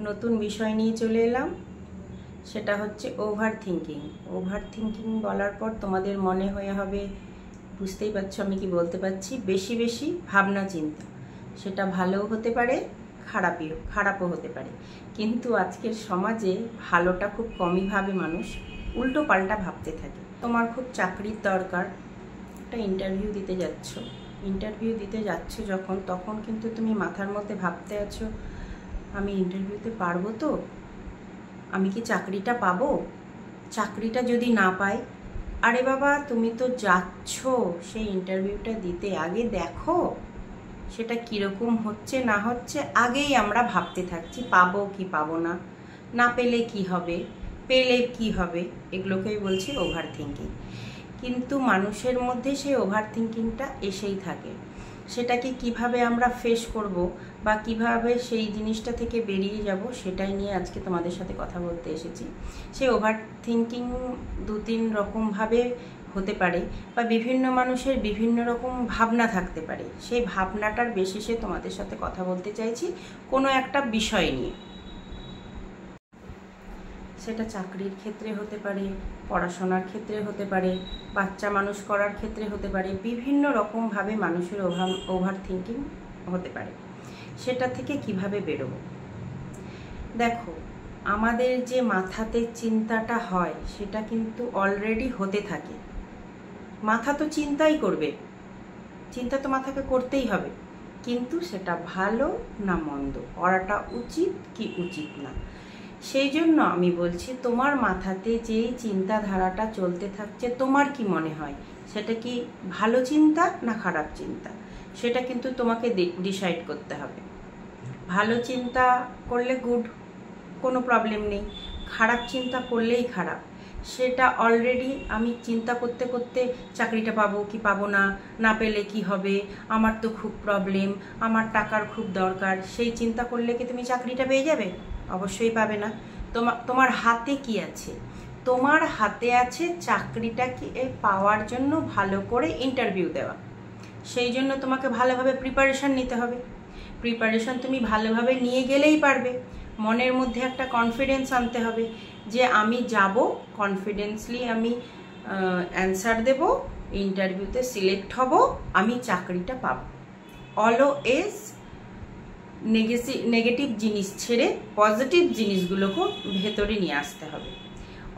নতুন বিষয় নিয়ে চলে এলাম, সেটা হচ্ছে ওভার থিঙ্কিং। ওভার থিঙ্কিং বলার পর তোমাদের মনে হয়ে হবে, বুঝতেই পারছো আমি কি বলতে পারছি, বেশি বেশি ভাবনা চিন্তা। সেটা ভালোও হতে পারে, খারাপও হতে পারে, কিন্তু আজকের সমাজে ভালোটা খুব কমই ভাবে মানুষ, উল্টো পাল্টা ভাবতে থাকে। তোমার খুব চাকরির দরকার, একটা ইন্টারভিউ দিতে যাচ্ছ যখন, তখন কিন্তু তুমি মাথার মধ্যে ভাবতে আছো, আমি ইন্টারভিউতে পারবো তো, আমি কি চাকরিটা পাবো, চাকরিটা যদি না পাই, আরে বাবা তুমি তো যাচ্ছ সেই ইন্টারভিউটা দিতে, আগে দেখো সেটা কীরকম হচ্ছে না হচ্ছে, আগেই আমরা ভাবতে থাকছি পাবো কি পাবো না, না পেলে কি হবে, পেলে কি হবে, এগুলোকেই বলছি ওভার থিঙ্কিং। কিন্তু মানুষের মধ্যে সেই ওভার থিঙ্কিংটা এসেই থাকে। সেটাকে কিভাবে আমরা ফেস করব বা কিভাবে সেই জিনিসটা থেকে বেরিয়ে যাব, সেটাই নিয়ে আজকে তোমাদের সাথে কথা বলতে এসেছি। সেই ওভার থিঙ্কিং দু তিন রকমভাবে হতে পারে, বা বিভিন্ন মানুষের বিভিন্ন রকম ভাবনা থাকতে পারে। সেই ভাবনাটার বেসিসে তোমাদের সাথে কথা বলতে চাইছি কোনো একটা বিষয় নিয়ে। সেটা চাকরির ক্ষেত্রে হতে পারে, পড়াশোনার ক্ষেত্রে হতে পারে, বাচ্চা মানুষ করার ক্ষেত্রে হতে পারে, বিভিন্ন রকমভাবে মানুষের ওভার থিঙ্কিং হতে পারে। সেটা থেকে কিভাবে বেরোবো? দেখো, আমাদের যে মাথাতে চিন্তাটা হয় সেটা কিন্তু অলরেডি হতে থাকে। মাথা তো চিন্তাই করবে, চিন্তা তো মাথাকে করতেই হবে, কিন্তু সেটা ভালো না মন্দ, করাটা উচিত কি উচিত না, সেই জন্য আমি বলছি তোমার মাথাতে যেই চিন্তাধারাটা চলতে থাকছে, তোমার কি মনে হয় সেটা কি ভালো চিন্তা না খারাপ চিন্তা, সেটা কিন্তু তোমাকে ডিসাইড করতে হবে। ভালো চিন্তা করলে গুড, কোনো প্রবলেম নেই, খারাপ চিন্তা করলেই খারাপ। সেটা অলরেডি আমি চিন্তা করতে করতে চাকরিটা পাবো কি পাবো না, না পেলে কি হবে, আমার তো খুব প্রবলেম, আমার টাকার খুব দরকার, সেই চিন্তা করলে কি তুমি চাকরিটা পেয়ে যাবে? অবশ্যই পাবে না। তোমার হাতে কি আছে? তোমার হাতে আছে চাকরিটাকে পাওয়ার জন্য ভালো করে ইন্টারভিউ দেওয়া। সেই জন্য তোমাকে ভালোভাবে প্রিপারেশন নিতে হবে। প্রিপারেশন তুমি ভালোভাবে নিয়ে গেলেই পারবে। মনের মধ্যে একটা কনফিডেন্স আনতে হবে যে আমি যাব, কনফিডেন্সলি আমি অ্যান্সার দেব, ইন্টারভিউতে সিলেক্ট হব, আমি চাকরিটা পাবো। অলওয়েজ নেগেটিভ জিনিস ছেড়ে পজিটিভ জিনিসগুলোকে ভেতরে নিয়ে আসতে হবে।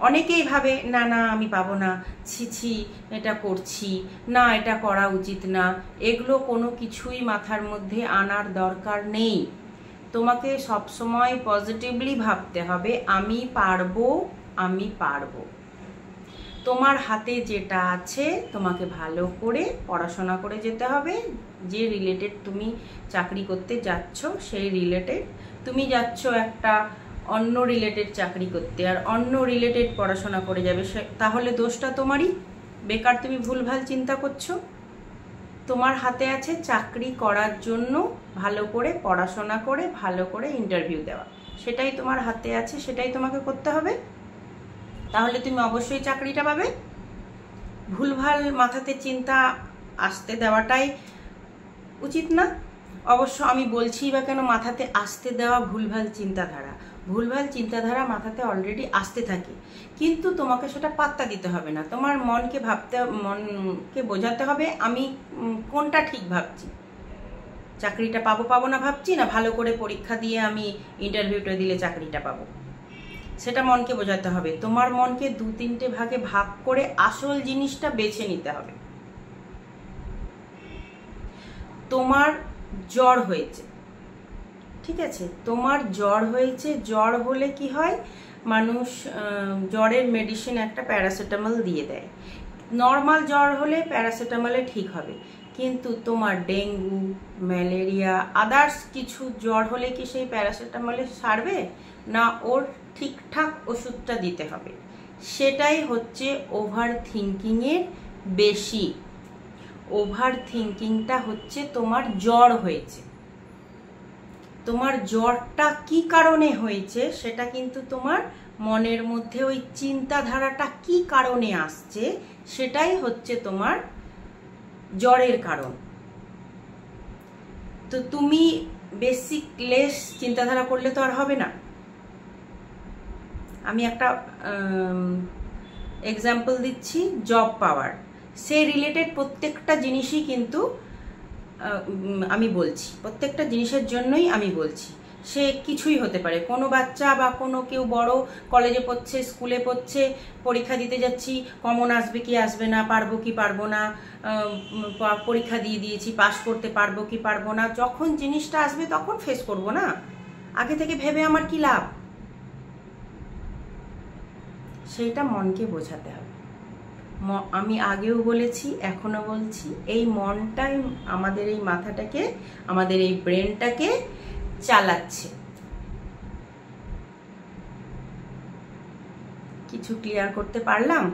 অনেকেই ভাবে না না আমি পাবো না, ছি এটা করছি না, এটা করা উচিত না, এগুলো কোনো কিছুই মাথার মধ্যে আনার দরকার নেই। তোমাকে সবসময় পজিটিভলি ভাবতে হবে, আমি পারবো, আমি পারবো। তোমার হাতে যেটা আছে তোমাকে ভালো করে পড়াশোনা করে যেতে হবে। যে রিলেটেড তুমি চাকরি করতে যাচ্ছ সেই রিলেটেড, তুমি যাচ্ছ একটা অন্য রিলেটেড চাকরি করতে, আর অন্য রিলেটেড পড়াশোনা করে যাবে, তাহলে দোষটা তোমারই। বেকার তুমি ভুলভাল চিন্তা করছো। তোমার হাতে আছে চাকরি করার জন্য ভালো করে পড়াশোনা করে ভালো করে ইন্টারভিউ দেওয়া, সেটাই তোমার হাতে আছে, সেটাই তোমাকে করতে হবে। তাহলে তুমি অবশ্যই চাকরিটা পাবে। ভুলভাল মাথাতে চিন্তা আসতে দেওয়াটাই উচিত না। অবশ্য আমি বলছি বা কেন, মাথাতে আসতে দেওয়া ভুলভাল চিন্তাধারা মাথাতে অলরেডি আসতে থাকে, কিন্তু তোমাকে সেটা পাত্তা দিতে হবে না। তোমার মনকে বোঝাতে হবে আমি কোনটা ঠিক ভাবছি, চাকরিটা পাবো না ভাবছি, না ভালো করে পরীক্ষা দিয়ে আমি ইন্টারভিউটা দিলে চাকরিটা পাবো, সেটা মনকে বোঝাতে হবে। তোমার মনকে দু তিনটে ভাগে ভাগ করে আসল জিনিসটা বেছে নিতে হবে। তোমার জ্বর হয়েছে, ঠিক আছে, তোমার জ্বর হয়েছে, জ্বর হলে কি হয়, মানুষ জ্বরের মেডিসিন একটা প্যারাসিটামল দিয়ে দেয়। নর্মাল জ্বর হলে প্যারাসিটামলে ঠিক হবে, কিন্তু তোমার ডেঙ্গু, ম্যালেরিয়া, আদার্স কিছু জ্বর হলে কি সেই প্যারাসিটামলে সারবে না? ওর ঠিকঠাক ওষুধটা দিতে হবে। সেটাই হচ্ছে ওভার থিঙ্কিংয়ের বেশি। ওভার থিঙ্কিংটা হচ্ছে তোমার জ্বর হয়েছে, তোমার জ্বরটা কি কারণে হয়েছে সেটা কিন্তু তোমার মনের মধ্যে ওই চিন্তাধারাটা কি কারণে আসছে সেটাই হচ্ছে তোমার জ্বরের কারণ। তো তুমি বেসিক লেস চিন্তাধারা করলে তো আর হবে না। আমি একটা এক্সাম্পল দিচ্ছি, জব পাওয়ার, সে রিলেটেড প্রত্যেকটা জিনিসই কিন্তু আমি বলছি, প্রত্যেকটা জিনিসের জন্যই আমি বলছি। সে কিছুই হতে পারে, কোনো বাচ্চা বা কোনো কেউ বড় কলেজে পড়ছে, স্কুলে পড়ছে, পরীক্ষা দিতে যাচ্ছি, কমন আসবে কি আসবে না, পারবো কি পারবো না, পরীক্ষা দিয়ে দিয়েছি, পাস করতে পারবো কি পারবো না, যখন জিনিসটা আসবে তখন ফেস করব না, আগে থেকে ভেবে আমার কি লাভ? সেইটা মনকে বোঝাতে হবে। আমি আগেও বলেছি, এখনো বলছি, এই মনটাই আমাদের এই মাথাটাকে, আমাদের এই ব্রেনটাকে চালাচ্ছে। কিছু ক্লিয়ার করতে পারলাম?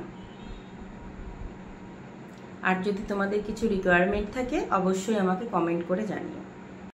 আর যদি তোমাদের কিছু রিকোয়ারমেন্ট থাকে অবশ্যই আমাকে কমেন্ট করে জানিও।